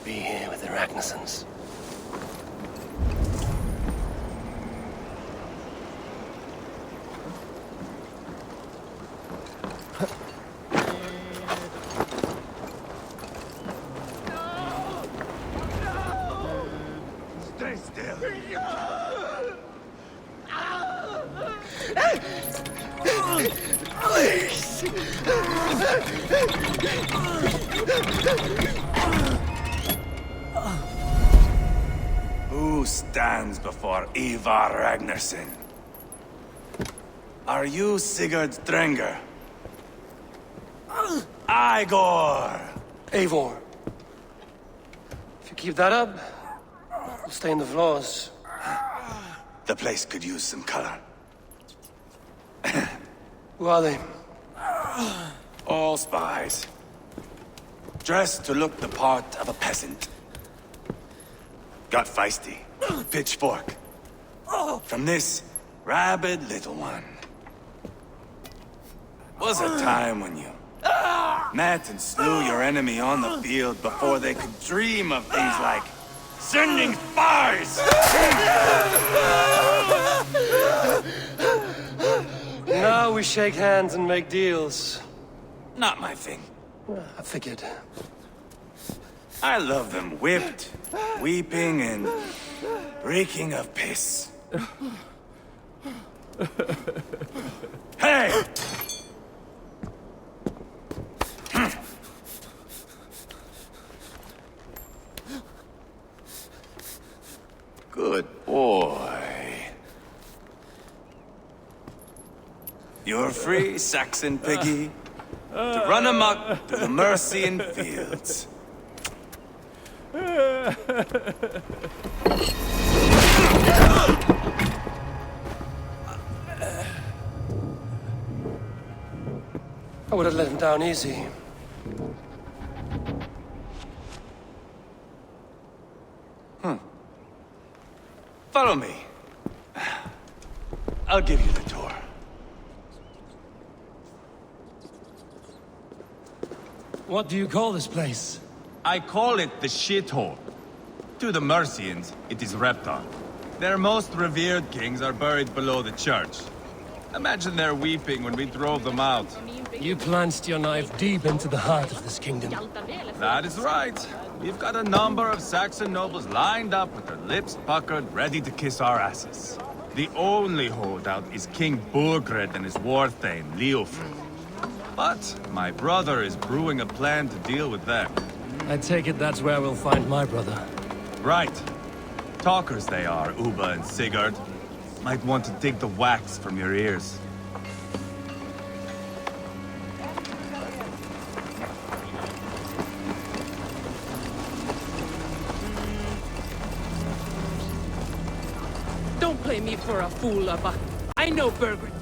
be here with the Ragnarsons. Stay still. Please! Who stands before Ivar Ragnarsson? Are you Sigurd Drenger? Igor! Eivor. If you keep that up, we'll stay in the floors. The place could use some color. Who are they? All spies. Dressed to look the part of a peasant. Got feisty. Pitchfork. From this rabid little one. Was a time when you met and slew your enemy on the field before they could dream of things like sending spies! Now we shake hands and make deals. Not my thing. I figured. I love them whipped, weeping, and reeking of piss. Hey! Good boy. You're free, Saxon piggy, to run amok through the Mercian fields. I would have let him down easy. Follow me. I'll give you the tour. What do you call this place? I call it the shithole. To the Mercians, it is Reptar. Their most revered kings are buried below the church. Imagine their weeping when we drove them out. You plunged your knife deep into the heart of this kingdom. That is right. We've got a number of Saxon nobles lined up with their lips puckered, ready to kiss our asses. The only holdout is King Burgred and his war thane, Leofric. But my brother is brewing a plan to deal with them. I take it that's where we'll find my brother. Right. Talkers they are, Uba and Sigurd. Might want to dig the wax from your ears. Don't play me for a fool, Abba. I know Burgred.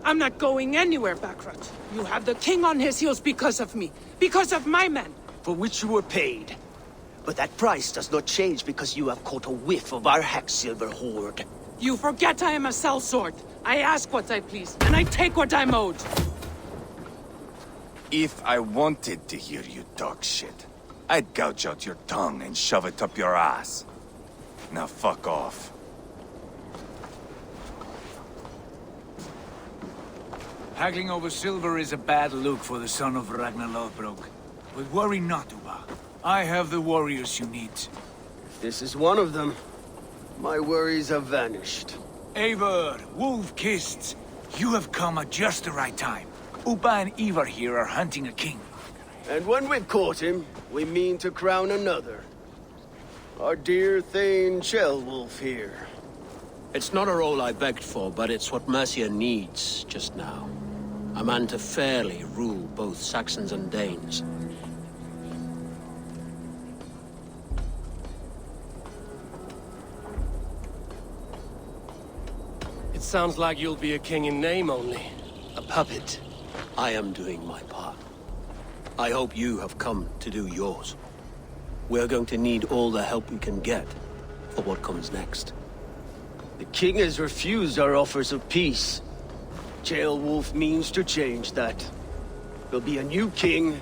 I'm not going anywhere, Backrot. You have the king on his heels because of me. Because of my men. For which you were paid. But that price does not change because you have caught a whiff of our Hacksilver hoard. You forget I am a sellsword. I ask what I please, and I take what I'm owed. If I wanted to hear you talk shit, I'd gouge out your tongue and shove it up your ass. Now fuck off. Haggling over silver is a bad look for the son of Ragnar Lothbrok. But worry not, Uba. I have the warriors you need. This is one of them. My worries have vanished. Eivor, Wolf-Kissed, you have come at just the right time. Uba and Ivar here are hunting a king. And when we've caught him, we mean to crown another. Our dear Thane Shellwolf here. It's not a role I begged for, but it's what Mercia needs just now. A man to fairly rule both Saxons and Danes. It sounds like you'll be a king in name only. A puppet. I am doing my part. I hope you have come to do yours. We're going to need all the help we can get for what comes next. The king has refused our offers of peace. Ceolwulf means to change that. There'll be a new king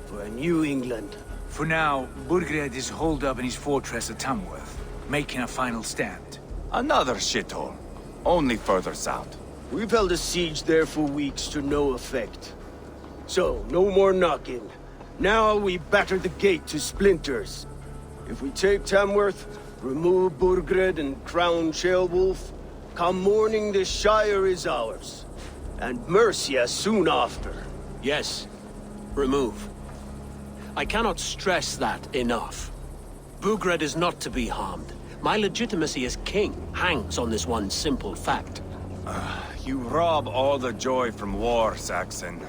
for a new England. For now, Burgred is holed up in his fortress at Tamworth, making a final stand. Another shithole. Only further south. We've held a siege there for weeks to no effect. So, no more knocking. Now we batter the gate to splinters. If we take Tamworth, remove Burgred and crown Ceolwulf, come morning the Shire is ours. And Mercia soon after. Yes, remove. I cannot stress that enough. Burgred is not to be harmed. My legitimacy as king hangs on this one simple fact. You rob all the joy from war, Saxon.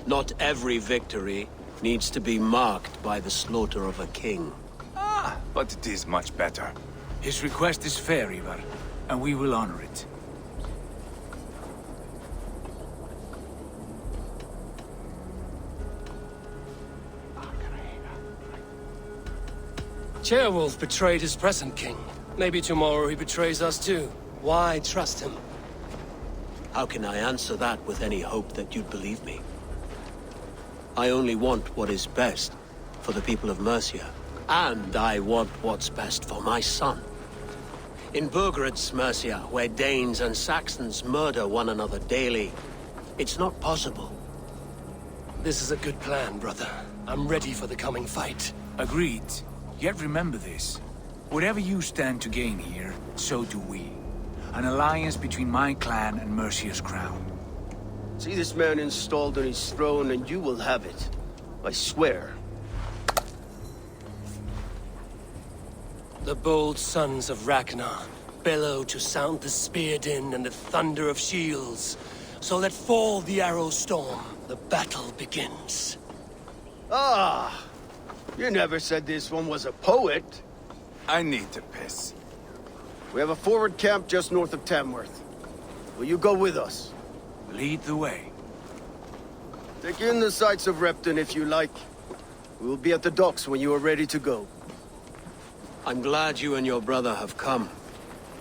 Not every victory needs to be marked by the slaughter of a king. But it is much better. His request is fair, Ivar, and we will honor it. Ceolwulf betrayed his present king. Maybe tomorrow he betrays us too. Why trust him? How can I answer that with any hope that you'd believe me? I only want what is best for the people of Mercia. And I want what's best for my son. In Burgred's Mercia, where Danes and Saxons murder one another daily, it's not possible. This is a good plan, brother. I'm ready for the coming fight. Agreed. Yet remember this. Whatever you stand to gain here, so do we. An alliance between my clan and Mercia's crown. See this man installed on his throne and you will have it. I swear. The bold sons of Ragnar bellow to sound the spear din and the thunder of shields. So let fall the arrow storm. The battle begins. Ah! You never said this one was a poet. I need to piss. We have a forward camp just north of Tamworth. Will you go with us? Lead the way. Take in the sights of Repton if you like. We will be at the docks when you are ready to go. I'm glad you and your brother have come,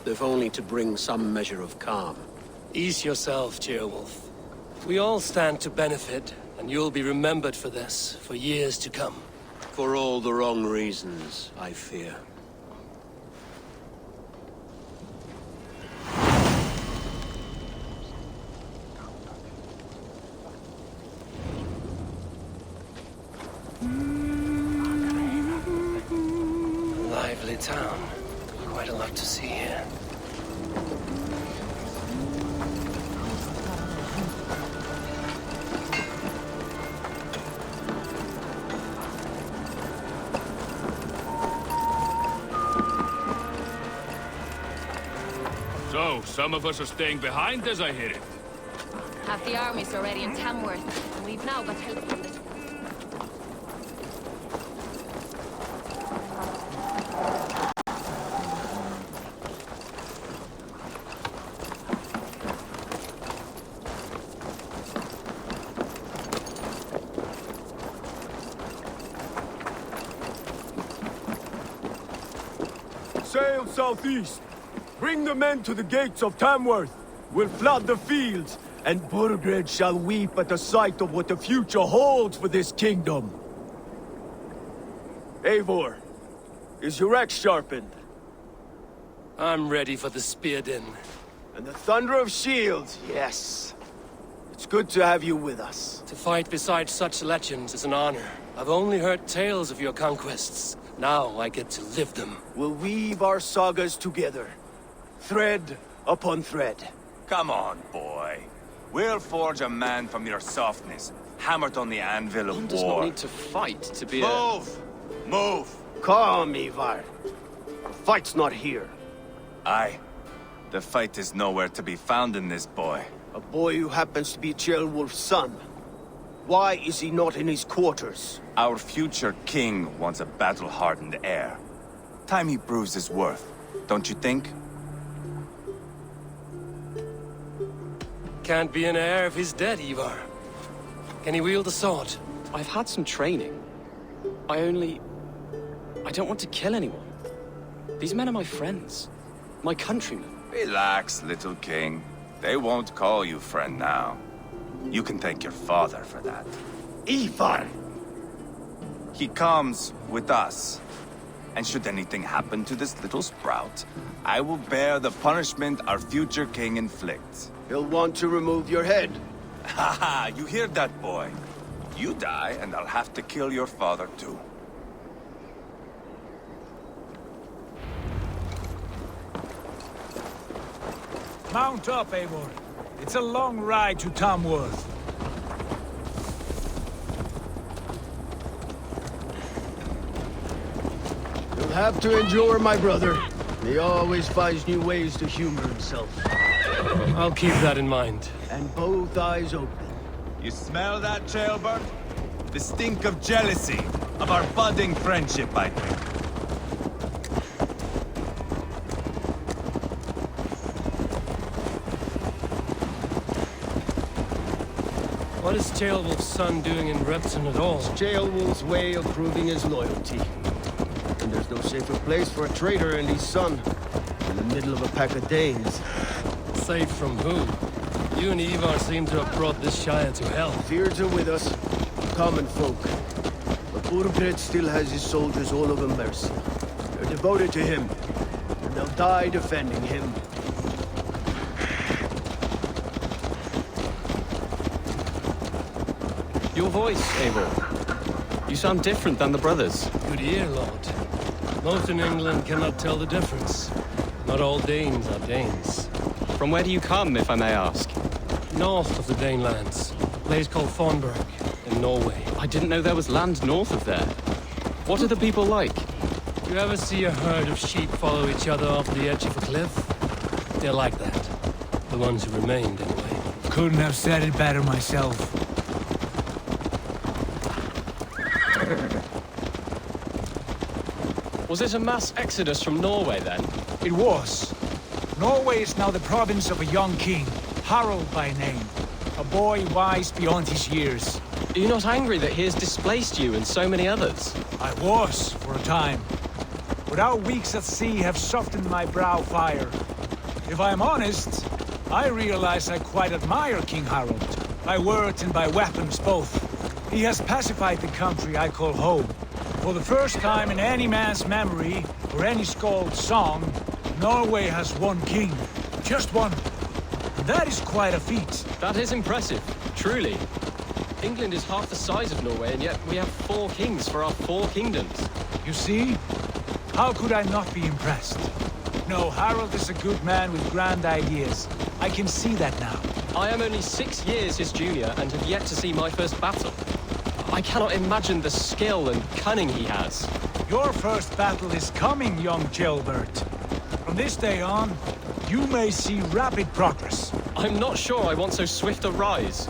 if only to bring some measure of calm. Ease yourself, Ceolwulf. We all stand to benefit, and you'll be remembered for this, for years to come. For all the wrong reasons, I fear. Lively town. Quite a lot to see here. So, some of us are staying behind as I hear it. Half the army's already in Tamworth, and we've now got help from the... Sail southeast. Bring the men to the gates of Tamworth. We'll flood the fields, and Burgred shall weep at the sight of what the future holds for this kingdom. Eivor, is your axe sharpened? I'm ready for the spear din. And the thunder of shields, yes. It's good to have you with us. To fight beside such legends is an honor. I've only heard tales of your conquests. Now I get to live them. We'll weave our sagas together. Thread upon thread. Come on, boy. We'll forge a man from your softness, hammered on the anvil of One does not war. need to fight to be Move! Move! Calm, Ivar. The fight's not here. Aye. The fight is nowhere to be found in this boy. A boy who happens to be Ceolwulf's son. Why is he not in his quarters? Our future king wants a battle-hardened heir. Time he proves his worth, don't you think? Can't be an heir if he's dead, Ivar. Can he wield a sword? I've had some training. I don't want to kill anyone. These men are my friends. My countrymen. Relax, little king. They won't call you friend now. You can thank your father for that. Ivar! He comes with us. And should anything happen to this little sprout, I will bear the punishment our future king inflicts. He'll want to remove your head. Haha, you hear that, boy? You die, and I'll have to kill your father, too. Mount up, Eivor. It's a long ride to Tamworth. You'll have to endure my brother. He always finds new ways to humor himself. I'll keep that in mind. And both eyes open. You smell that, Jailbird? The stink of jealousy, of our budding friendship, I think. What is Ceolwulf's son doing in Repton at all? Ceolwulf's way of proving his loyalty. And there's no safer place for a traitor and his son. In the middle of a pack of Danes. Safe from who? You and Ivar seem to have brought this Shire to hell. Fears are with us, common folk. But Burgred still has his soldiers all over Mercia. They're devoted to him, and they'll die defending him. Your voice, Eivor. You sound different than the brothers. Good ear, Lord. Most in England cannot tell the difference. Not all Danes are Danes. From where do you come, if I may ask? North of the Danelands. A place called Thornburg, in Norway. I didn't know there was land north of there. What are the people like? You ever see a herd of sheep follow each other off the edge of a cliff? They're like that. The ones who remained, anyway. Couldn't have said it better myself. Was it a mass exodus from Norway, then? It was. Norway is now the province of a young king, Harald by name. A boy wise beyond his years. Are you not angry that he has displaced you and so many others? I was, for a time. But our weeks at sea have softened my brow fire. If I am honest, I realize I quite admire King Harald. By words and by weapons both. He has pacified the country I call home. For the first time in any man's memory, or any skald's song, Norway has one king. Just one. And that is quite a feat. That is impressive, truly. England is half the size of Norway, and yet we have 4 kings for our 4 kingdoms. You see? How could I not be impressed? No, Harald is a good man with grand ideas. I can see that now. I am only 6 years his junior and have yet to see my first battle. I cannot imagine the skill and cunning he has. Your first battle is coming, young Jailbird. From this day on, you may see rapid progress. I'm not sure I want so swift a rise.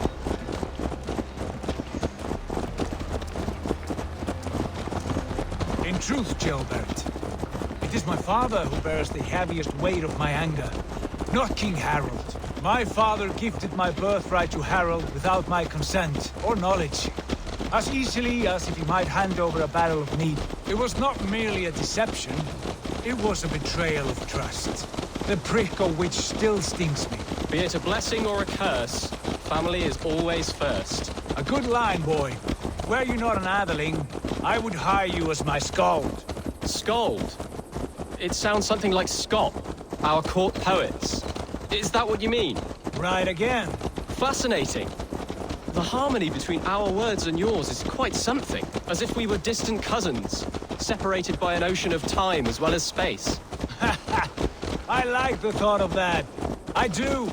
In truth, Jailbird, it is my father who bears the heaviest weight of my anger, not King Harald. My father gifted my birthright to Harald without my consent or knowledge. As easily as if he might hand over a barrel of mead. It was not merely a deception, it was a betrayal of trust. The prick of which still stings me. Be it a blessing or a curse, family is always first. A good line, boy. Were you not an atheling, I would hire you as my skald. Skald? It sounds something like Scott, our court poets. Is that what you mean? Right again. Fascinating. The harmony between our words and yours is quite something. As if we were distant cousins, separated by an ocean of time as well as space. I like the thought of that. I do.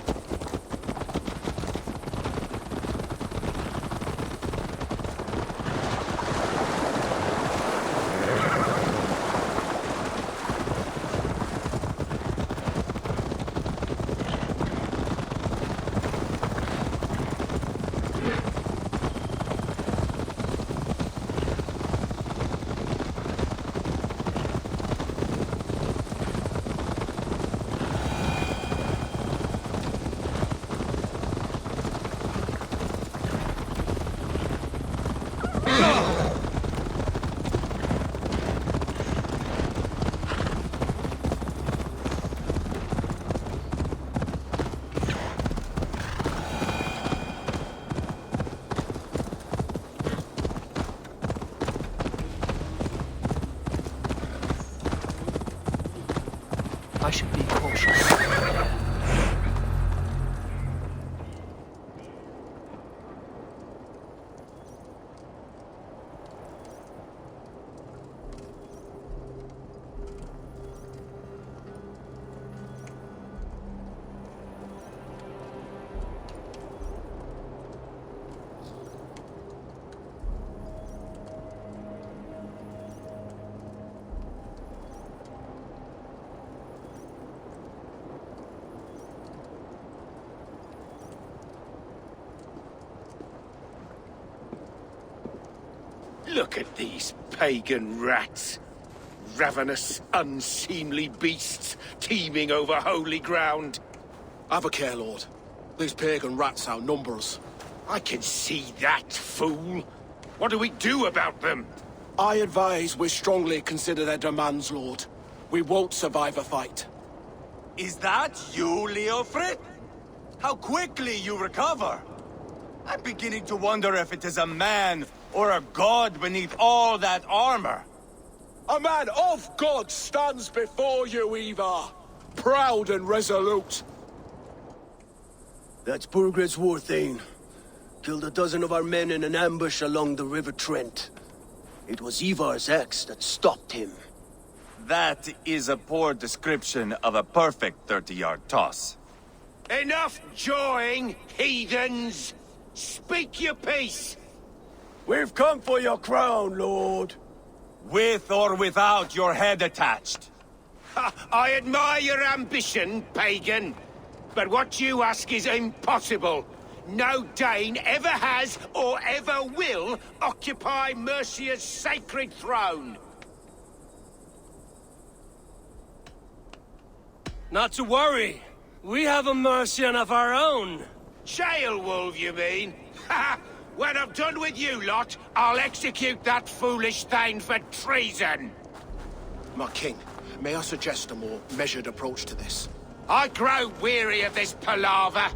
I should be cautious. Look at these pagan rats. Ravenous, unseemly beasts teeming over holy ground. Have a care, Lord. These pagan rats outnumber us. I can see that, fool. What do we do about them? I advise we strongly consider their demands, Lord. We won't survive a fight. Is that you, Leofrid? How quickly you recover! I'm beginning to wonder if it is a man or a god beneath all that armor. A man of God stands before you, Ivar. Proud and resolute. That's Burgred's Warthane. Killed a dozen of our men in an ambush along the River Trent. It was Ivar's axe that stopped him. That is a poor description of a perfect 30-yard toss. Enough jawing, heathens! Speak your peace! We've come for your crown, Lord. With or without your head attached. I admire your ambition, pagan. But what you ask is impossible. No Dane ever has or ever will occupy Mercia's sacred throne. Not to worry. We have a Mercian of our own. Jailwolf, you mean? Ha! When I'm done with you lot, I'll execute that foolish thing for treason. My king, may I suggest a more measured approach to this? I grow weary of this palaver.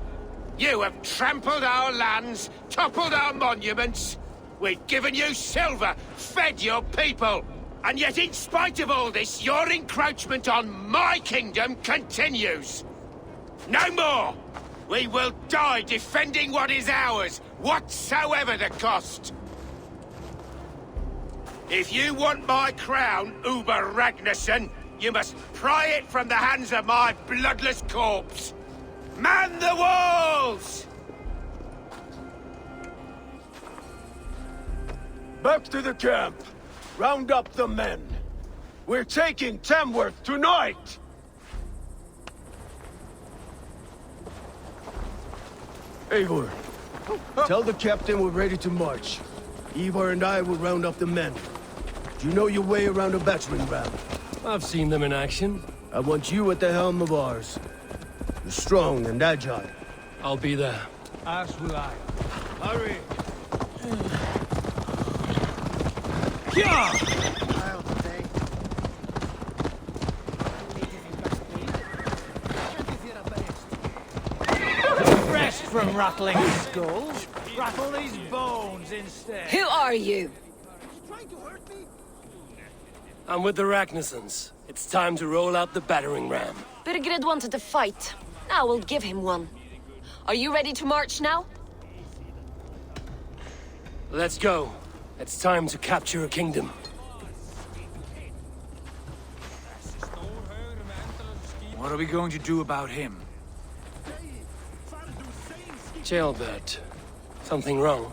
You have trampled our lands, toppled our monuments. We've given you silver, fed your people. And yet in spite of all this, your encroachment on my kingdom continues. No more! We will die defending what is ours, whatsoever the cost. If you want my crown, Uber Ragnarsson, you must pry it from the hands of my bloodless corpse. Man the walls! Back to the camp. Round up the men. We're taking Tamworth tonight! Eivor, tell the captain we're ready to march. Ivar and I will round up the men. Do you know your way around a battering ram? I've seen them in action. I want you at the helm of ours. You're strong and agile. I'll be there. As will I. Hurry! Rest from rattling skulls. Rattle these bones instead. Who are you? I'm with the Ragnarssons. It's time to roll out the battering ram. Birgred wanted to fight. Now we'll give him one. Are you ready to march now? Let's go. It's time to capture a kingdom. What are we going to do about him? Jailbird. Something wrong?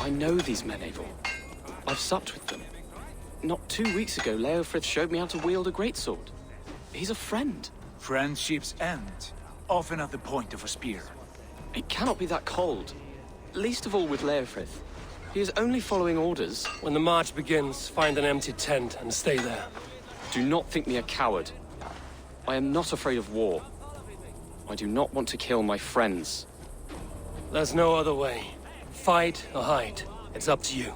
I know these men, Eivor. I've supped with them. Not 2 weeks ago, Leofrith showed me how to wield a greatsword. He's a friend. Friendships end, often at the point of a spear. It cannot be that cold. Least of all with Leofrith. He is only following orders. When the march begins, find an empty tent and stay there. Do not think me a coward. I am not afraid of war. I do not want to kill my friends. There's no other way. Fight or hide. It's up to you.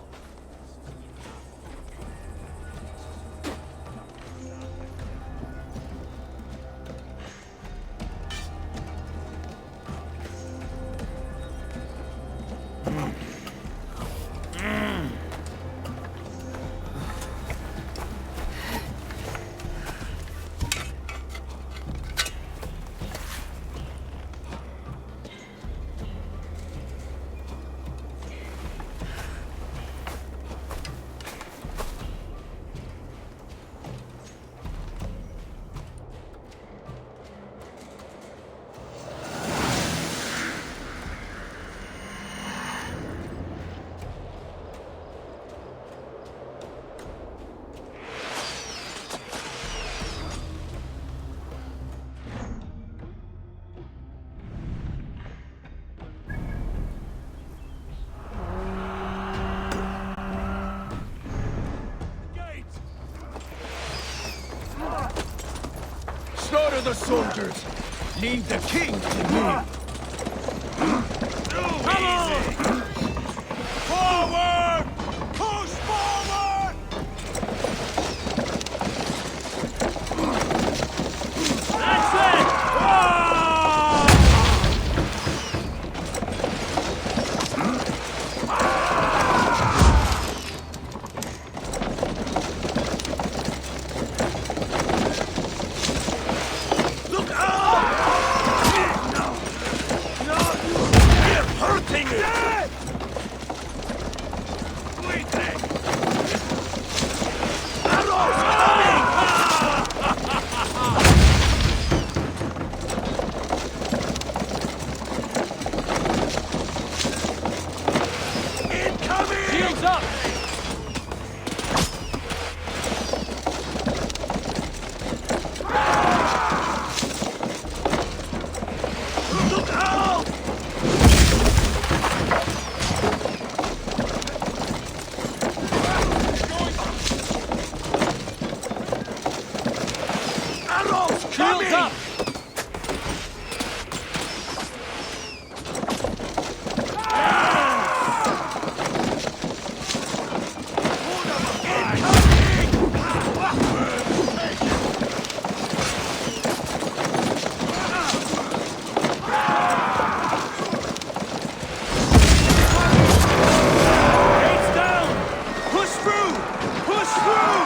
Gather the soldiers. Leave the king to me. Come on! Forward! Push forward! That's it! Look out! No! You're hurting me! Arrows coming! Incoming! Shields up! Look out! Arrows Shields coming! up! Gates down! Push through! Push through!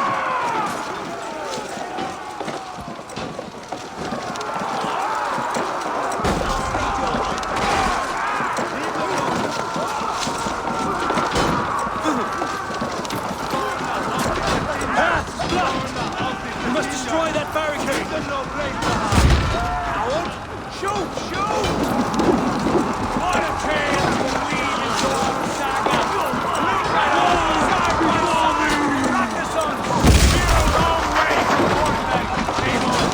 We must destroy that barricade! Howard, shoot! Shoot! What a chance to lead into our saga! Practice on! We're a long way from Fortnite! Game on!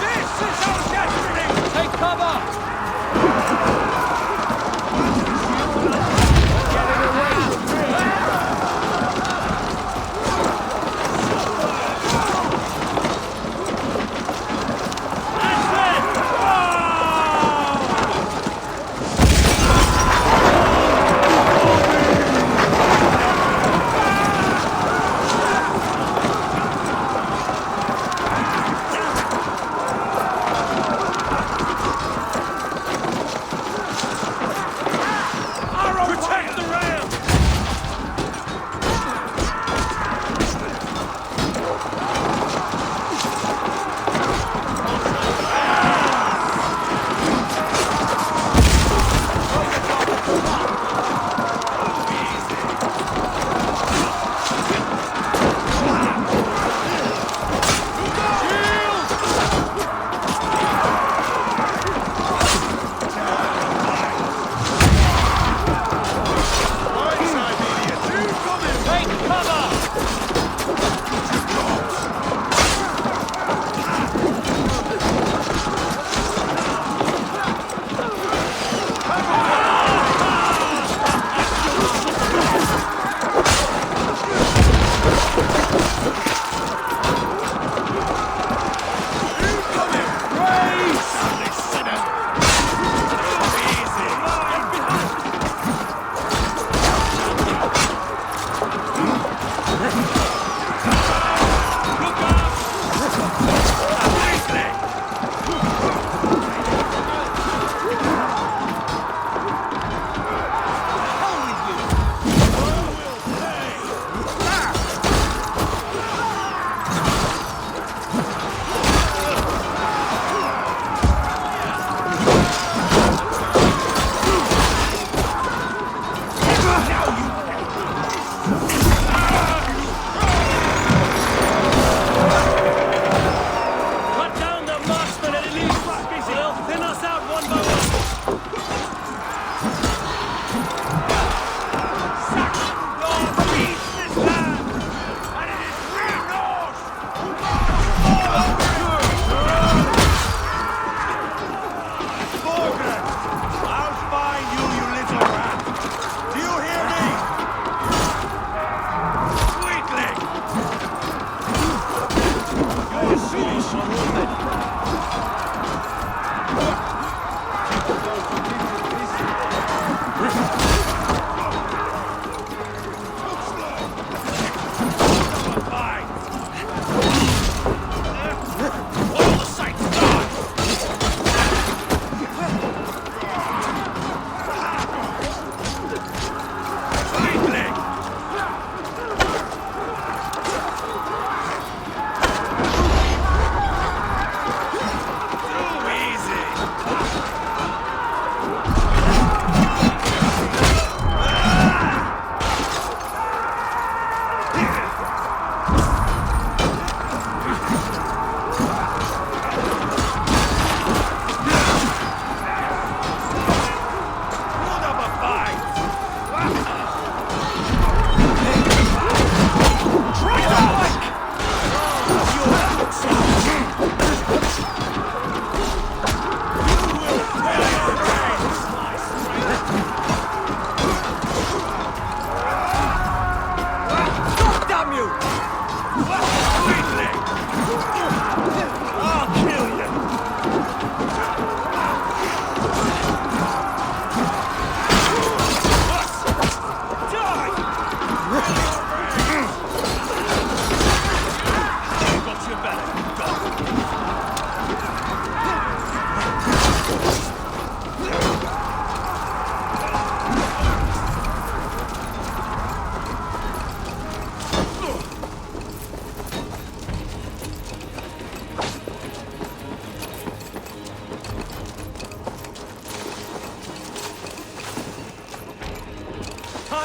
This is our destiny! Take cover!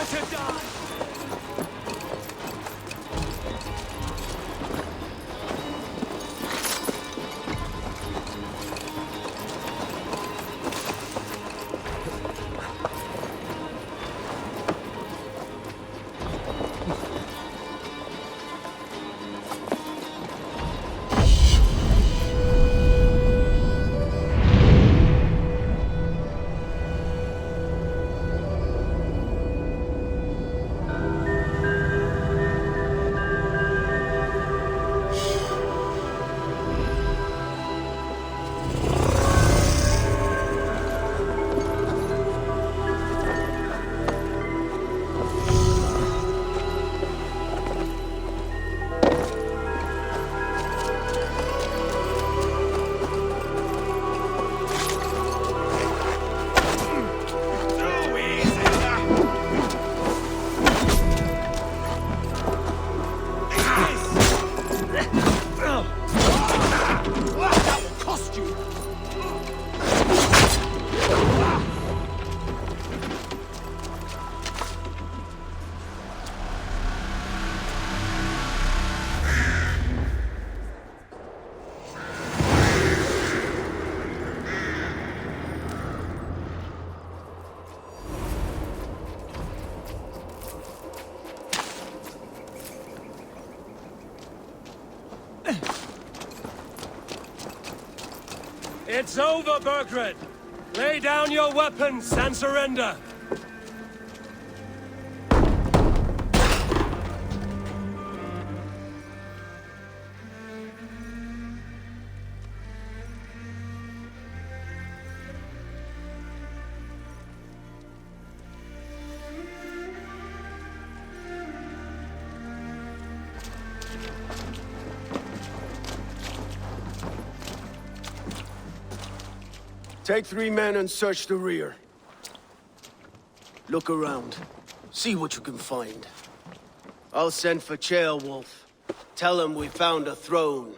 Let her die! It's over, Burgred! Lay down your weapons and surrender! Take 3 men and search the rear. Look around. See what you can find. I'll send for Wolf. Tell him we found a throne.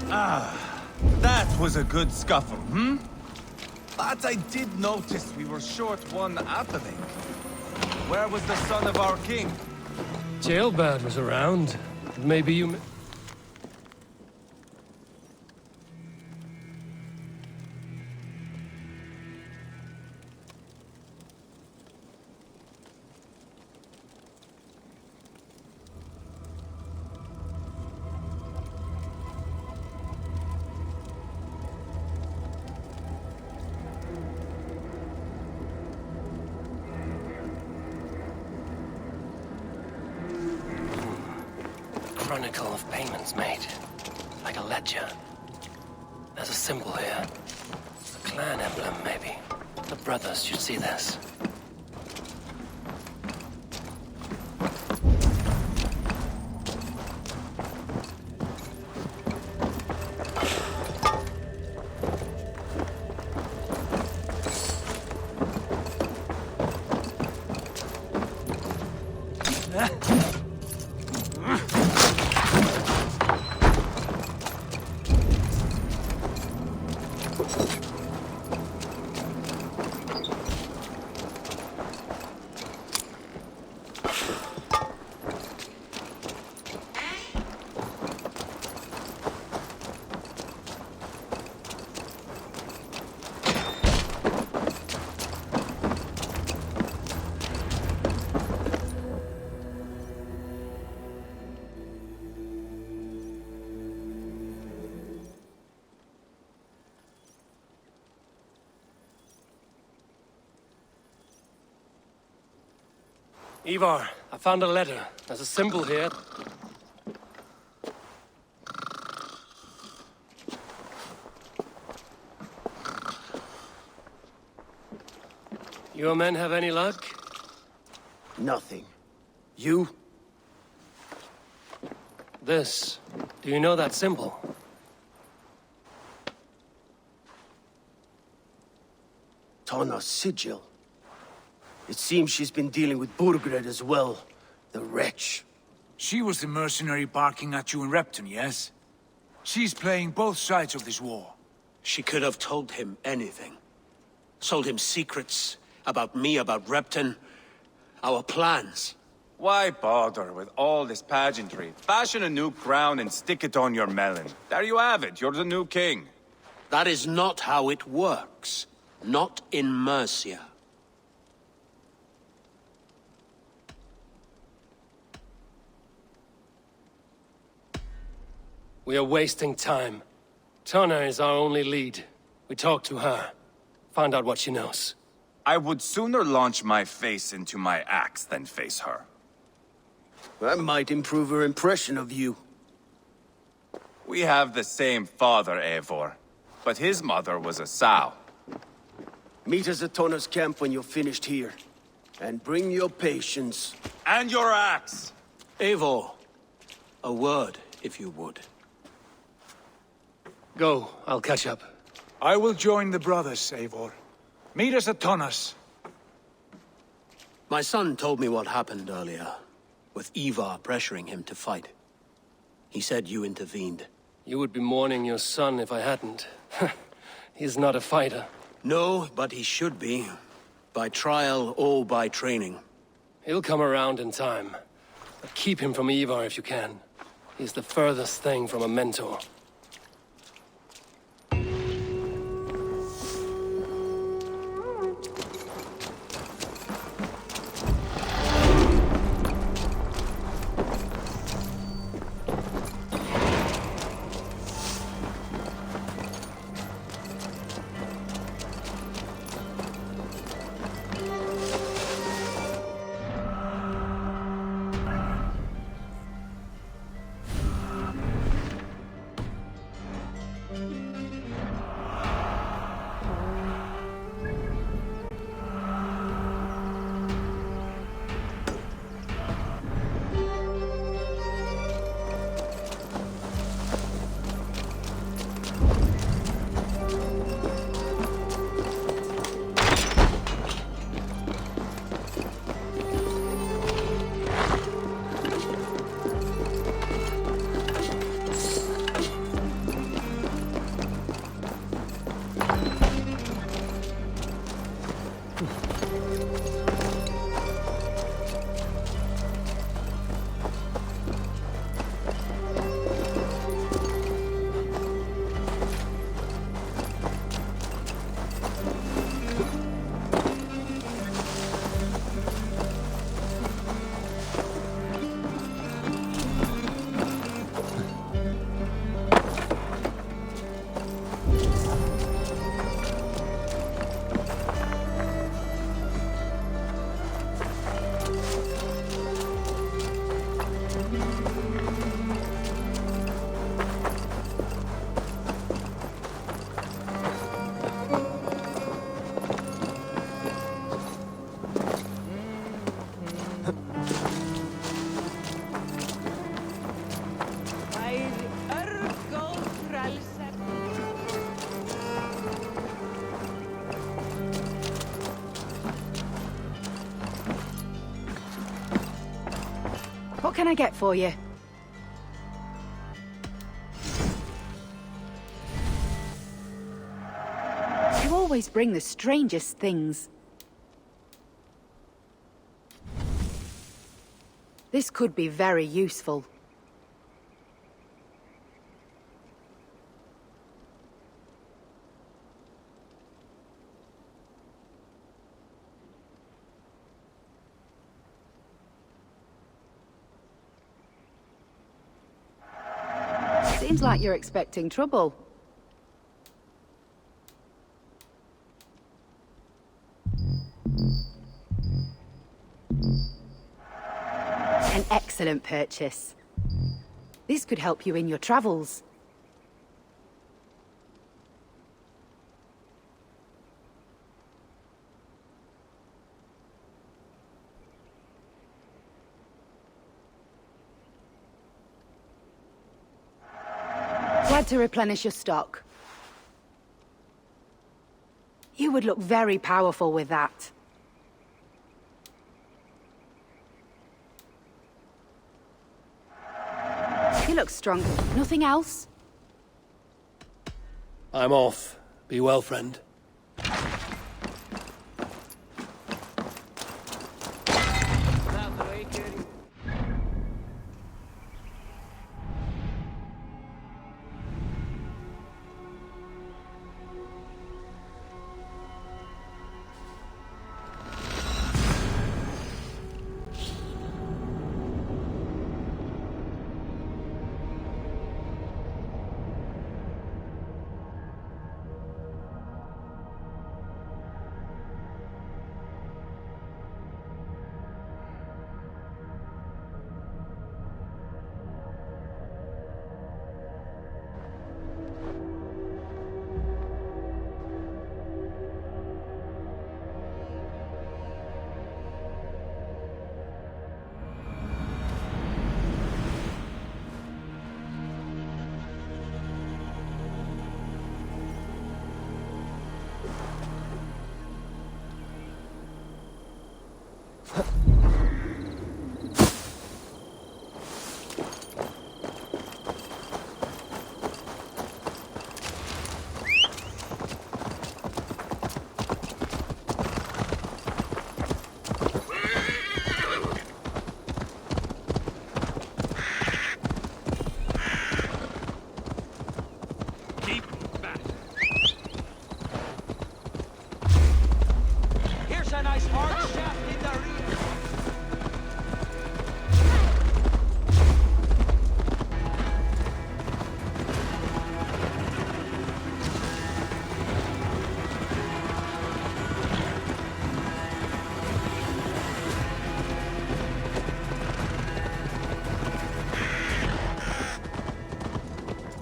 That was a good scuffle, hmm? But I did notice we were short one atheling. Where was the son of our king? Jailbird was around. Maybe you... Chronicle of payments made. Like a ledger. There's a symbol here. A clan emblem, maybe. The brothers should see this. Ivar, I found a letter. There's a symbol here. Your men have any luck? Nothing. You? This. Do you know that symbol? Tana's sigil. It seems she's been dealing with Burgred as well. The wretch. She was the mercenary barking at you in Repton, yes? She's playing both sides of this war. She could have told him anything. Told him secrets about me, about Repton, our plans. Why bother with all this pageantry? Fashion a new crown and stick it on your melon. There you have it, you're the new king. That is not how it works. Not in Mercia. We are wasting time. Tonna is our only lead. We talk to her. Find out what she knows. I would sooner launch my face into my axe than face her. That might improve her impression of you. We have the same father, Eivor. But his mother was a sow. Meet us at Tonna's camp when you're finished here. And bring your patience. And your axe! Eivor, a word, if you would. Go, I'll catch up. I will join the brothers, Eivor. Meet us at Tonna's. My son told me what happened earlier, with Ivar pressuring him to fight. He said you intervened. You would be mourning your son if I hadn't. He's not a fighter. No, but he should be. By trial or by training. He'll come around in time. But keep him from Ivar if you can. He's the furthest thing from a mentor. What can I get for you? You always bring the strangest things. This could be very useful. Seems like you're expecting trouble. An excellent purchase. This could help you in your travels. Glad to replenish your stock. You would look very powerful with that. You look strong. Nothing else? I'm off. Be well, friend.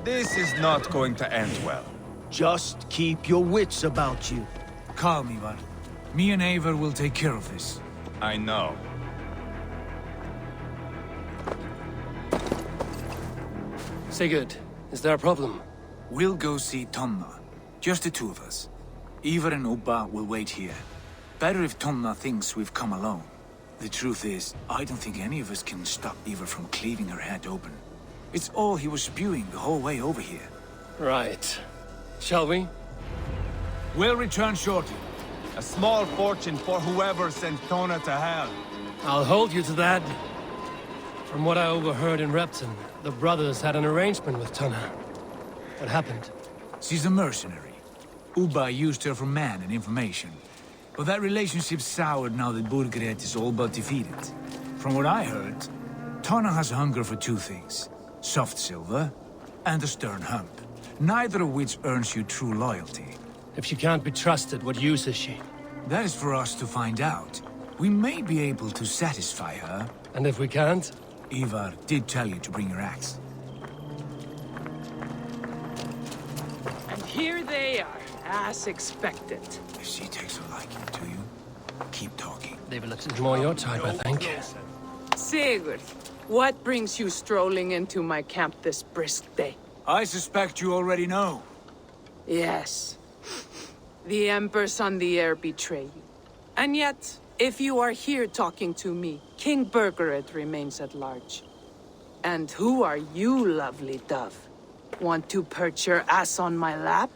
This is not going to end well. Just keep your wits about you. Calm, Ivar. Me and Eivor will take care of this. I know. Sigurd, is there a problem? We'll go see Tonna. Just the two of us. Ivar and Ubba will wait here. Better if Tonna thinks we've come alone. The truth is, I don't think any of us can stop Ivar from cleaving her head open. It's all he was spewing the whole way over here. Right. Shall we? We'll return shortly. A small fortune for whoever sent Tona to hell. I'll hold you to that. From what I overheard in Repton, the brothers had an arrangement with Tonna. What happened? She's a mercenary. Ubba used her for man and information. But that relationship soured now that Burgred is all but defeated. From what I heard, Tonna has hunger for two things. Soft silver and a stern hump. Neither of which earns you true loyalty. If she can't be trusted, what use is she? That is for us to find out. We may be able to satisfy her. And if we can't? Ivar did tell you to bring your axe. And here they are, as expected. If she takes a liking to you, keep talking. They've a little more your type, I think. Sigurd, what brings you strolling into my camp this brisk day? I suspect you already know. Yes. The Embers on the air betray you. And yet, if you are here talking to me, King Burgred remains at large. And who are you, lovely dove? Want to perch your ass on my lap?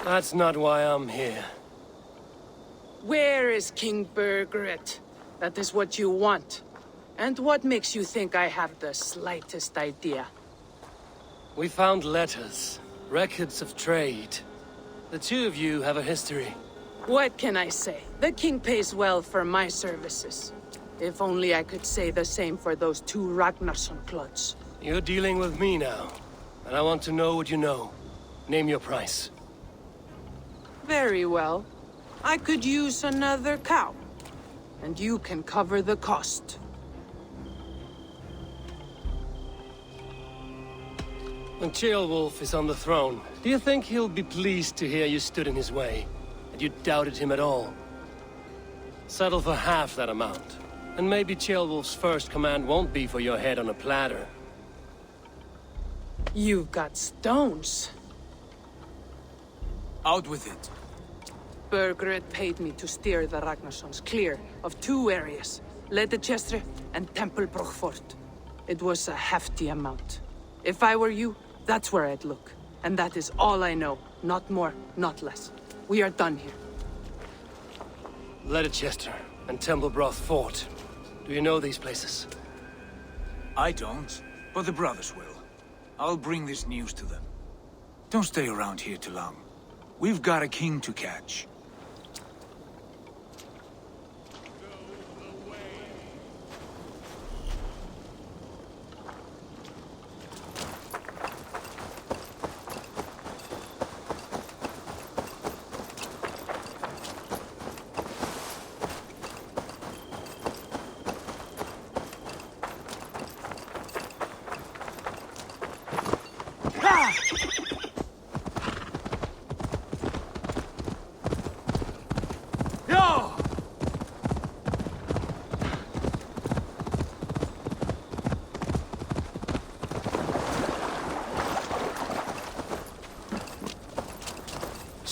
That's not why I'm here. Where is King Burgred? That is what you want. And what makes you think I have the slightest idea? We found letters, records of trade. The two of you have a history. What can I say? The king pays well for my services. If only I could say the same for those two Ragnarsson clods. You're dealing with me now, and I want to know what you know. Name your price. Very well. I could use another cow. And you can cover the cost. When Ceolwulf is on the throne, do you think he'll be pleased to hear you stood in his way? That you doubted him at all? Settle for half that amount. And maybe Ceolwulf's first command won't be for your head on a platter. You've got stones. Out with it. Burgred paid me to steer the Ragnarssons clear of two areas. Leicester and Temple Fort. It was a hefty amount. If I were you, that's where I'd look. And that is all I know. Not more, not less. We are done here. Leicester and Temple Fort. Do you know these places? I don't, but the brothers will. I'll bring this news to them. Don't stay around here too long. We've got a king to catch.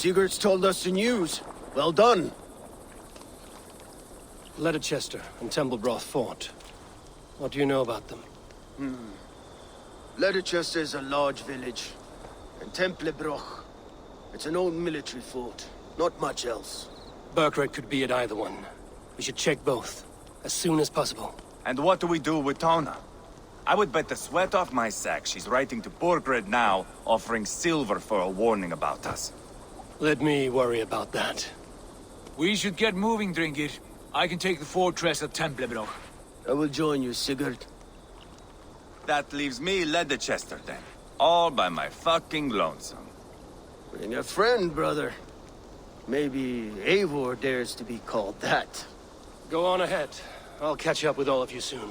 Sigurd's told us the news. Well done. Leicester and Temple Fort. What do you know about them? Leicester is a large village. And Templebroch. It's an old military fort. Not much else. Burkred could be at either one. We should check both, as soon as possible. And what do we do with Tona? I would bet the sweat off my sack she's writing to Borgred now, offering silver for a warning about us. Let me worry about that. We should get moving, Dringir. I can take the fortress at Templebroch. I will join you, Sigurd. That leaves me Leicester then. All by my fucking lonesome. Bring a friend, brother. Maybe Eivor dares to be called that. Go on ahead. I'll catch up with all of you soon.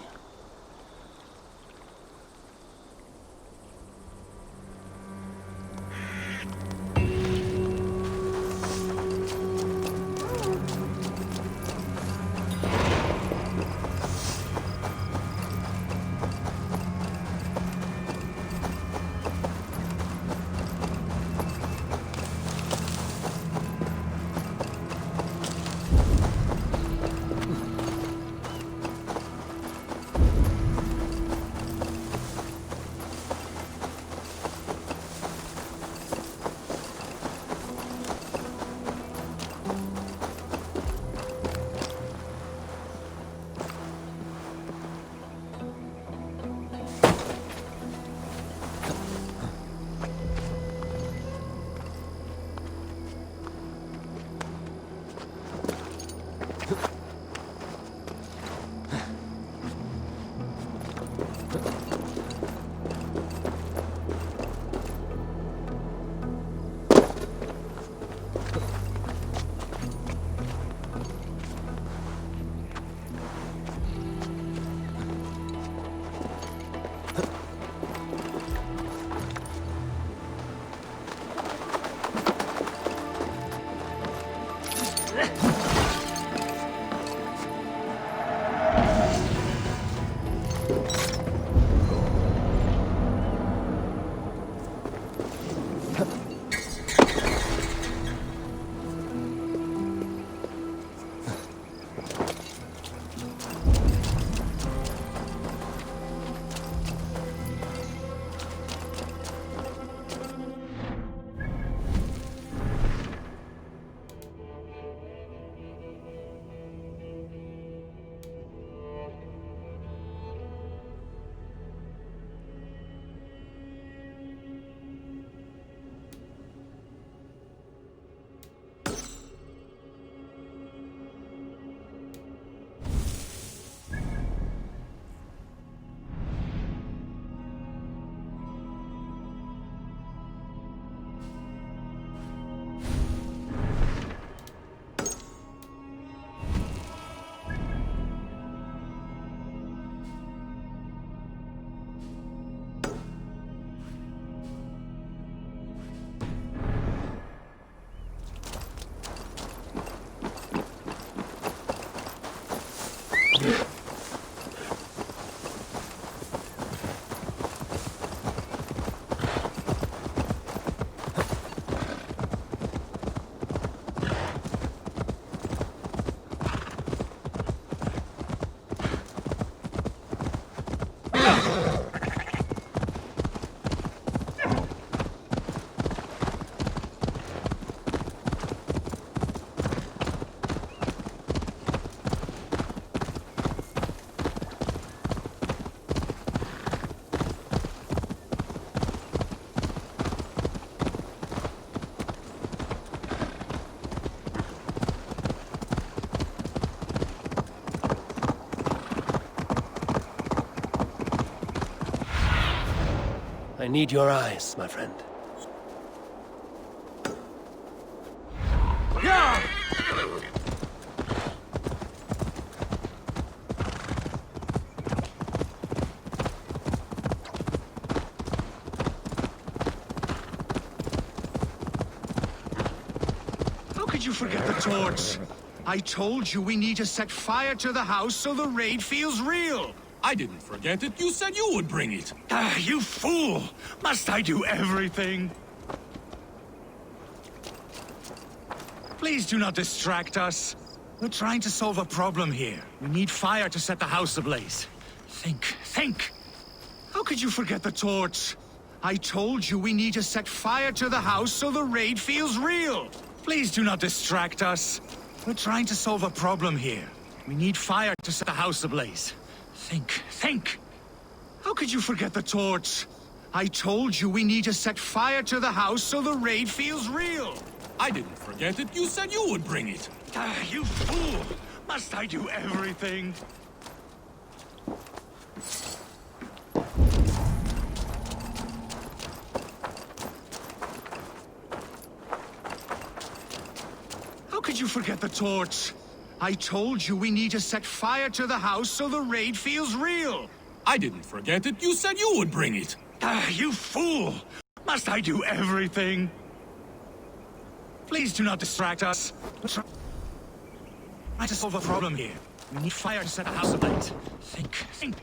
I need your eyes, my friend. How could you forget the torch? I told you we need to set fire to the house so the raid feels real. I didn't forget it. You said you would bring it. Ah, you fool! Must I do everything? Please do not distract us. We're trying to solve a problem here. We need fire to set the house ablaze. Think! How could you forget the torch? I told you we need to set fire to the house so the raid feels real. Please do not distract us. We're trying to solve a problem here. We need fire to set the house ablaze. Think! How could you forget the torch? I told you we need to set fire to the house so the raid feels real. I didn't forget it. You said you would bring it. Ah, you fool! Must I do everything? How could you forget the torch? I told you we need to set fire to the house so the raid feels real. I didn't forget it. You said you would bring it. Ah, you fool! Must I do everything? Please do not distract us. We're trying to solve a problem here. We need fire to set the house ablaze. Think.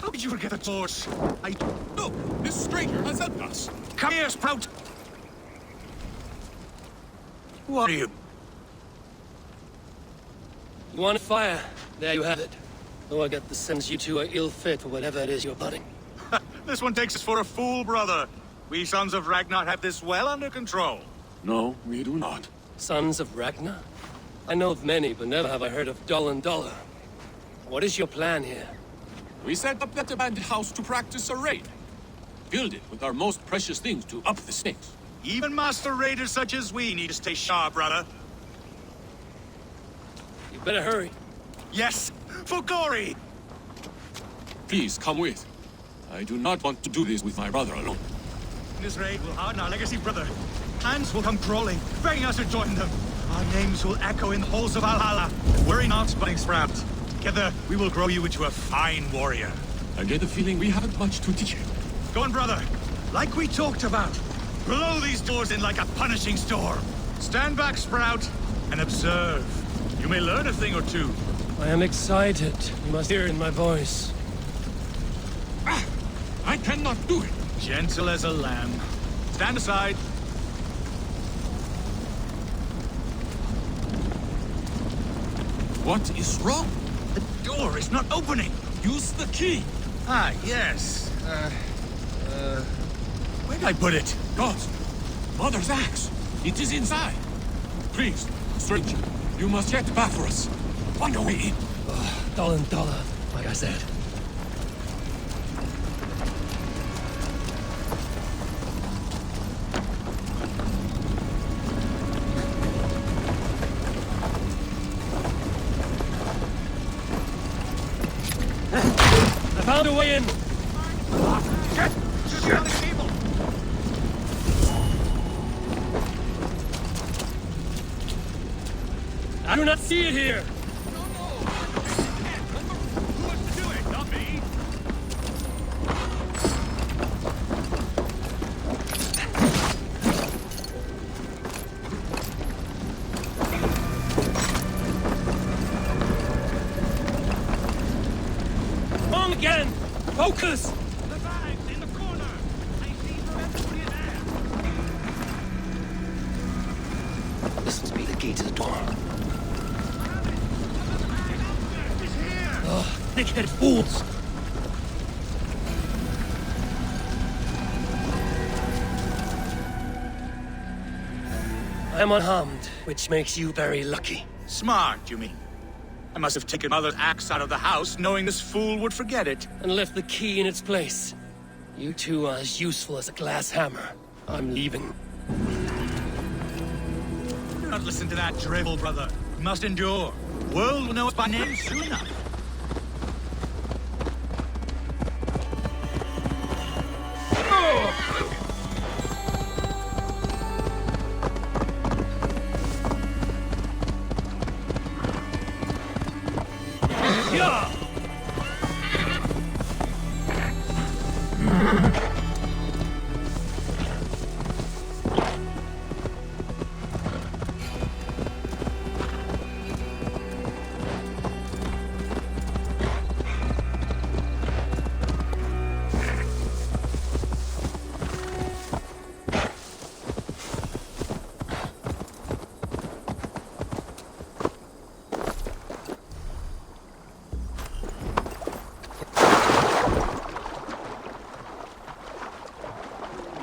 How could you forget the torch? Look, this stranger has helped us. Come here, Sprout! What are you? You want fire? There you have it. Though I get the sense you two are ill fit for whatever it is you're plotting. This one takes us for a fool, brother. We sons of Ragnar have this well under control. No, we do not. Sons of Ragnar? I know of many, but never have I heard of Dollar. What is your plan here? We set up that abandoned house to practice a raid. Build it with our most precious things to up the stakes. Even master raiders such as we need to stay sharp, brother. You better hurry. Yes, for Gory! Please, come with. I do not want to do this with my brother alone. This raid will harden our legacy, brother. Clans will come crawling, begging us to join them. Our names will echo in the halls of Valhalla. Worry not, Sputting Sprout. Together, we will grow you into a fine warrior. I get the feeling we haven't much to teach you. Go on, brother. Like we talked about. Blow these doors in like a punishing storm. Stand back, Sprout, and observe. You may learn a thing or two. I am excited. You must hear it in my voice. I cannot do it. Gentle as a lamb. Stand aside. What is wrong? The door is not opening. Use the key. Ah, yes. Where did I put it? Gods! Mother's axe! It is inside! Please, stranger, you must get back for us. Find a way in. Dollar, like I said. I found a way in! Shit! Just on the table! I do not see it here! Who wants to do it? Not me! Wrong again! Focus! The bag's in the corner! I see through everybody there! This must be the key to the door. It's here! Thick-headed fools! I'm unharmed, which makes you very lucky. Smart, you mean? I must have taken Mother's axe out of the house, knowing this fool would forget it. And left the key in its place. You two are as useful as a glass hammer. I'm leaving. Do not listen to that drivel, brother. You must endure. The world will know us by name soon enough.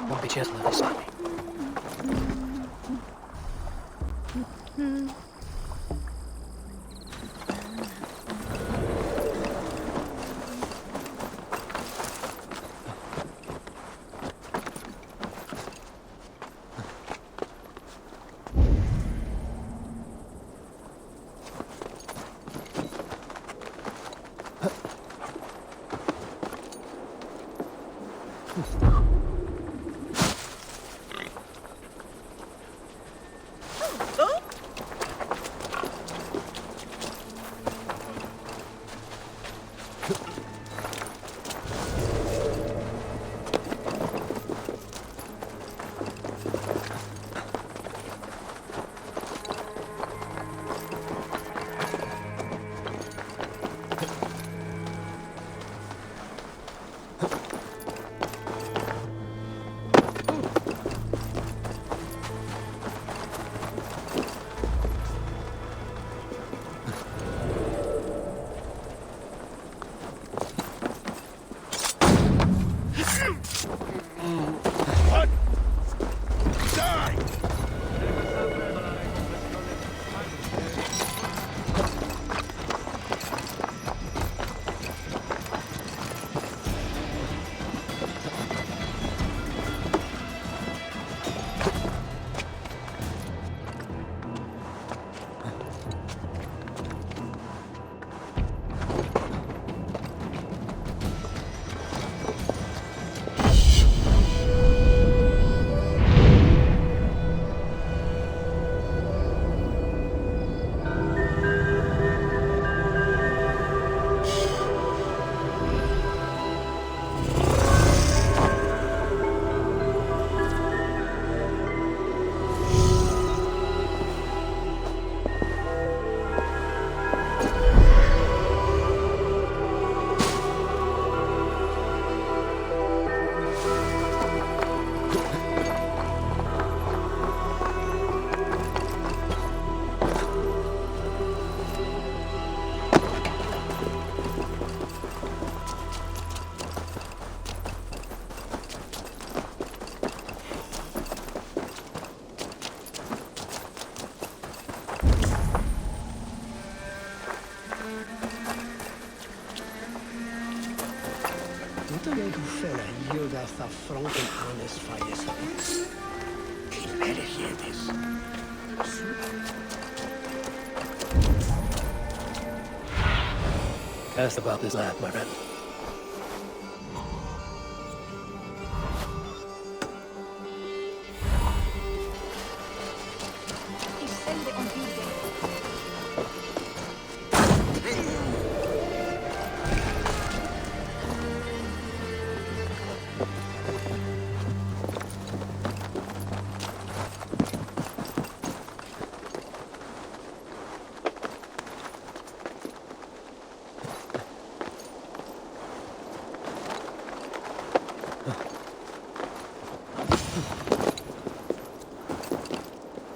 Won't be gentle if they stop me. Ask about this lad, my friend.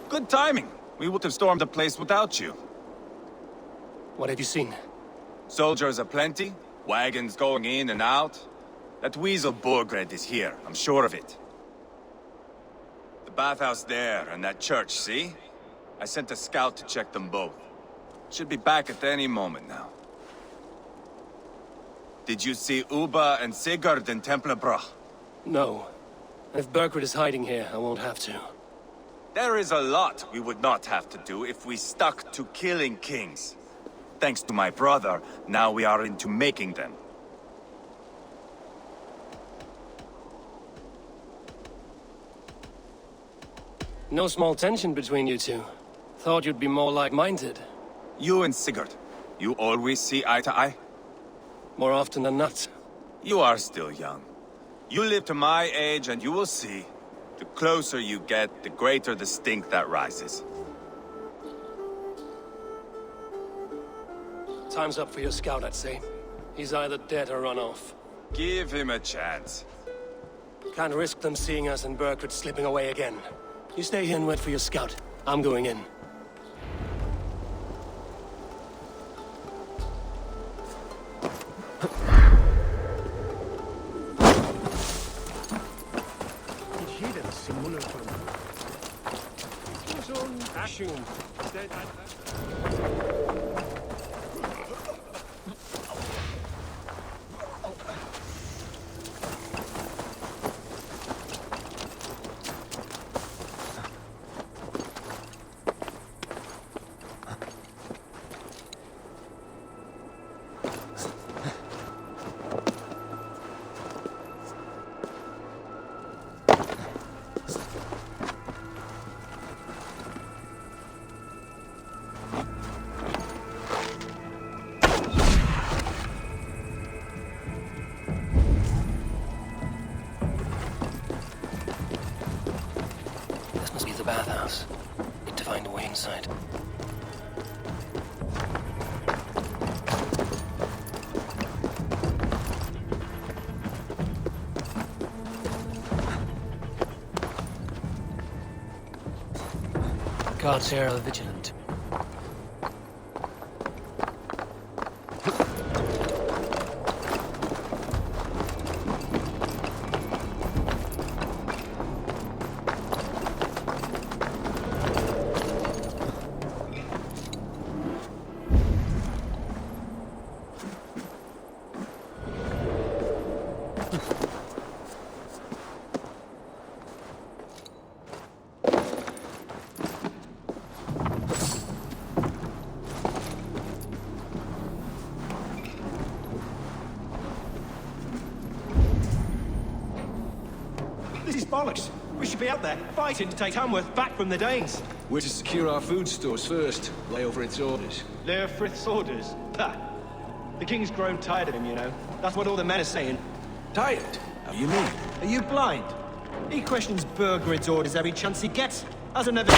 Good timing. We would have stormed the place without you. What have you seen? Soldiers aplenty, wagons going in and out. That weasel Borgred is here, I'm sure of it. The bathhouse there and that church, see? I sent a scout to check them both. Should be back at any moment now. Did you see Uba and Sigurd in Templebrach? No. If Burkred is hiding here, I won't have to. There is a lot we would not have to do if we stuck to killing kings. Thanks to my brother, now we are into making them. No small tension between you two. Thought you'd be more like-minded. You and Sigurd, you always see eye to eye? More often than not. You are still young. You live to my age and you will see. The closer you get, the greater the stink that rises. Time's up for your scout, I'd say. He's either dead or run off. Give him a chance. Can't risk them seeing us and Burkred slipping away again. You stay here and wait for your scout. I'm going in. The bathhouse. Need to find a way inside. Guards here are vigilant. This is bollocks. We should be out there, fighting to take Tamworth back from the Danes. We're to secure our food stores first, lay over its orders. Leofrith's orders? Ha! The king's grown tired of him, you know. That's what all the men are saying. Tired? How you mean? Are you blind? He questions Burgred's orders every chance he gets. Hasn't ever...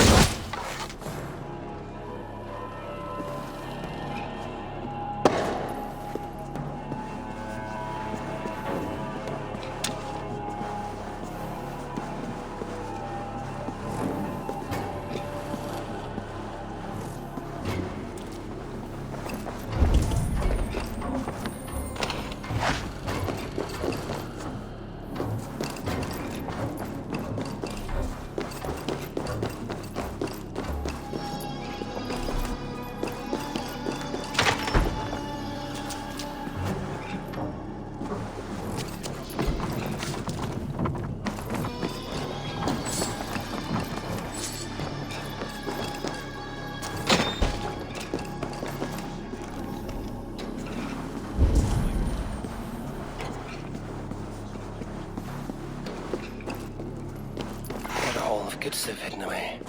Good stuff hidden away.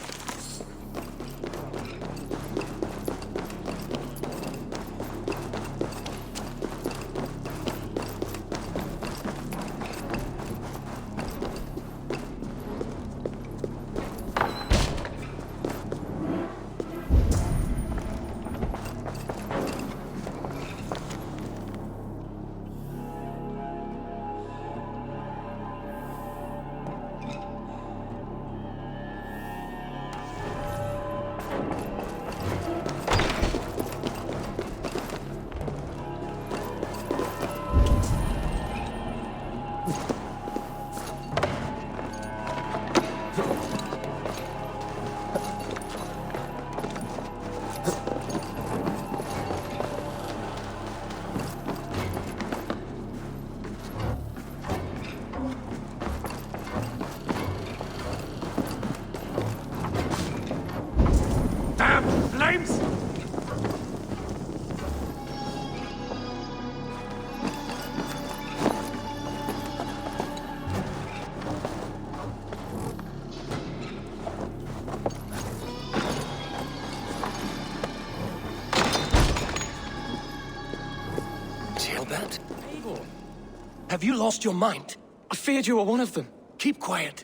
Have you lost your mind? I feared you were one of them. Keep quiet.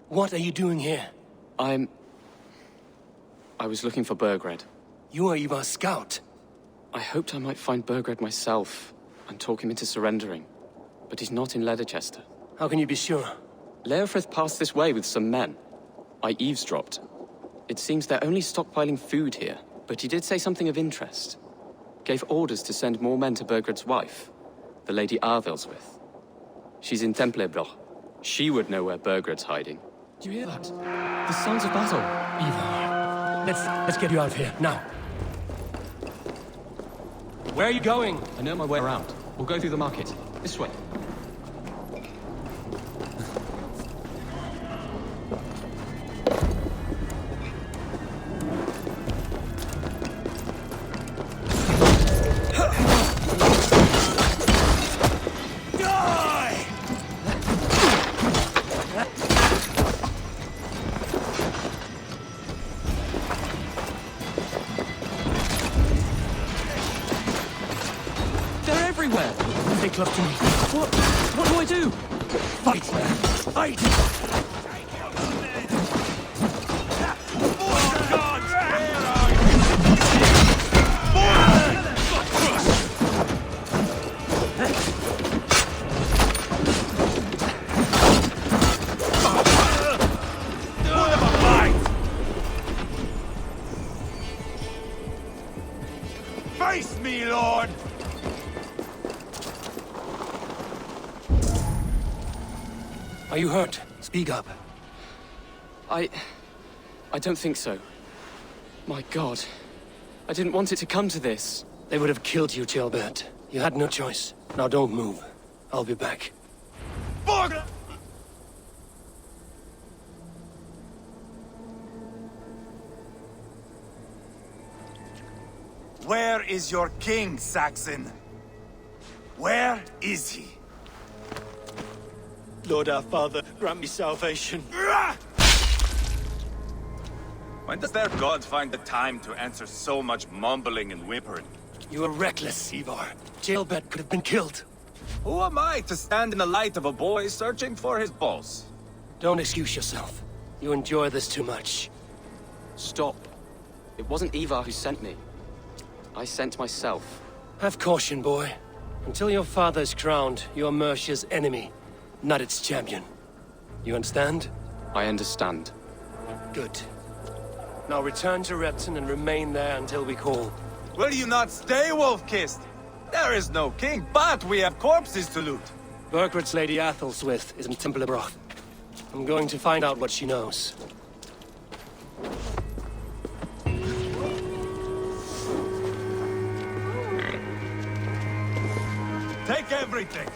What are you doing here? I was looking for Burgred. You are Ivar's scout. I hoped I might find Burgred myself and talk him into surrendering. But he's not in Leatherchester. How can you be sure? Leofrith passed this way with some men. I eavesdropped. It seems they're only stockpiling food here, but he did say something of interest. Gave orders to send more men to Burgred's wife, the Lady Arvelswith. She's in Templebroch. She would know where Burgred's hiding. Do you hear that? The sounds of battle. Ivar, let's get you out of here, now. Where are you going? I know my way around. We'll go through the market. This way. Everywhere! Stay close to me. What do I do? Fight, man! Fight! Face me, Lord! Are you hurt? Speak up. I don't think so. My God. I didn't want it to come to this. They would have killed you, Gilbert. You had no choice. Now don't move. I'll be back. Where is your king, Saxon? Where is he? Lord our Father, grant me salvation. When does their god find the time to answer so much mumbling and whimpering? You are reckless, Ivar. Gilbert could have been killed. Who am I to stand in the light of a boy searching for his boss? Don't excuse yourself. You enjoy this too much. Stop. It wasn't Ivar who sent me. I sent myself. Have caution, boy. Until your father's crowned, you're Mercia's enemy, not its champion. You understand? I understand. Good. Now return to Repton and remain there until we call. Will you not stay, Wolf-Kissed? There is no king, but we have corpses to loot. Burgred's Lady Athelstwith is in Templebroch. I'm going to find out what she knows. Take everything.